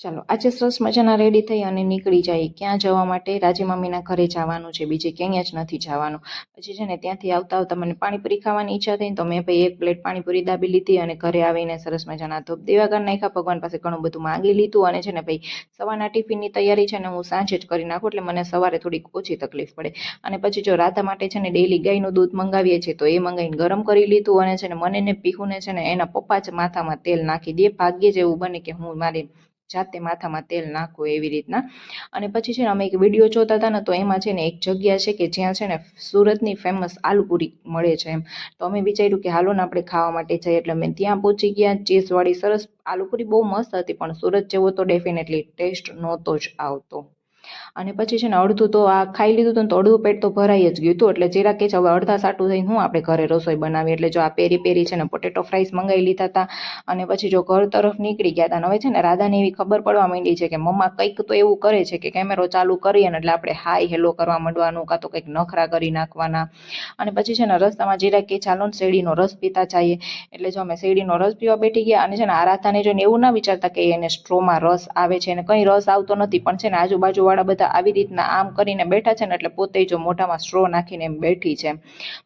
ચાલો આજે સરસ મજાના રેડી થઈ અને નીકળી જાય ક્યાં જવા માટે રાજી મમ્મીના ઘરે જવાનું છે, બીજે ક્યાંય જ નથી જવાનું। પછી છે ને ત્યાંથી આવતા આવતા મને પાણીપુરી ખાવાની ઈચ્છા થઈ તો મેં ભાઈ 1 પ્લેટ પાણીપુરી દાબી લીધી અને ઘરે આવીને સરસ મજાના ધૂપ દીવા કરી નાખ્યા, ભગવાન પાસે ઘણું બધું માંગી લીધું અને છે ને ભાઈ સવારના ટિફિનની તૈયારી છે ને હું સાંજે જ કરી નાખું એટલે મને સવારે થોડીક ઓછી તકલીફ પડે। અને પછી જો રાધા માટે છે ને ડેઈલી ગાયનું દૂધ મંગાવીએ છીએ તો એ મંગાવીને ગરમ કરી લીધું અને છે ને મને ને પીહુને છે ને એના પપ્પા જ માથામાં તેલ નાખી દે, ભાગ્યે જ એવું બને કે હું મારી જાતે માથામાં તેલ નાખું એવી રીતના। અને પછી છે ને અમે એક વિડીયો જોતા હતા ને તો એમાં છે ને એક જગ્યા છે કે જ્યાં છે ને સુરતની ફેમસ આલુપુરી મળે છે એમ, તો અમે વિચાર્યું કે હાલો ને આપણે ખાવા માટે જઈએ એટલે અમે ત્યાં પહોંચી ગયા। ચીઝવાળી સરસ આલુપુરી બહુ મસ્ત હતી પણ સુરત જેવો તો ડેફિનેટલી ટેસ્ટ નહોતો જ આવતો। અને પછી છે ને અડધું તો આ ખાઈ લીધું હતું ને તો અડધું પેટ તો ભરાઈ જ ગયું હતું એટલે જરા કે હવે અડધા સાટું થઈને હું આપણે ઘરે રસોઈ બનાવી એટલે જો આ પેરી પેરી છે ને પોટેટો ફ્રાઈસ મંગાવી લીધા હતા અને પછી જો ઘર તરફ નીકળી ગયા હતા। હવે છે ને રાધાને એવી ખબર પડવા માંડી છે કે મમ્મા કંઈક તો એવું કરે છે કે કેમેરો ચાલુ કરીએ ને એટલે આપણે હાય હેલો કરવા માંડવાનું કાં તો કંઈક નખરા કરી નાખવાના। અને પછી છે ને રસ્તામાં જરા કે ચાલો ને શેરડીનો રસ પીતા જઈએ એટલે જો અમે શેરડીનો રસ પીવા બેઠી ગયા અને છે ને આ રાધાને જોઈને એવું ના વિચારતા કે એને સ્ટ્રોમાં રસ આવે છે અને કંઈ રસ આવતો નથી પણ છે ને આજુબાજુ વાળા બધા આવી રીતના આમ કરીને બેઠા છે ને એટલે પોતે જો મોઢામાં સ્ટ્રો નાખીને એમ બેઠી છે।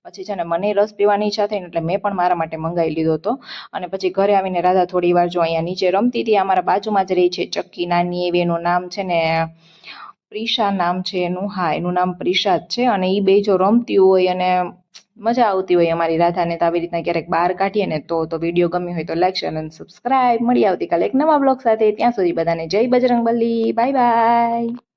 પછી છે ને મને રસ પીવાની ઈચ્છા થઈ ને એટલે મેં પણ મારા માટે મંગાવી લીધો હતો। અને પછી ઘરે આવીને રાધા થોડી વાર જો અહીંયા નીચે રમતી હતી, અમારા બાજુમાં જ રહી છે ચક્કી નાની એવી, એનું નામ છે ને પ્રિશા નામ છે એનું, હા એનું નામ પ્રિશા જ છે। અને એ બે જો રમતી હોય અને મજા આવતી હોય અમારી રાધાને તો આવી રીતના ક્યારેક બહાર કાઢીએ ને તો વિડીયો ગમ્યો હોય તો લાઈક શેર અને સબસ્ક્રાઈબ। મળી આવતીકાલે એક નવા બ્લોગ સાથે, ત્યાં સુધી બધાને જય બજરંગબલી, બાય બાય।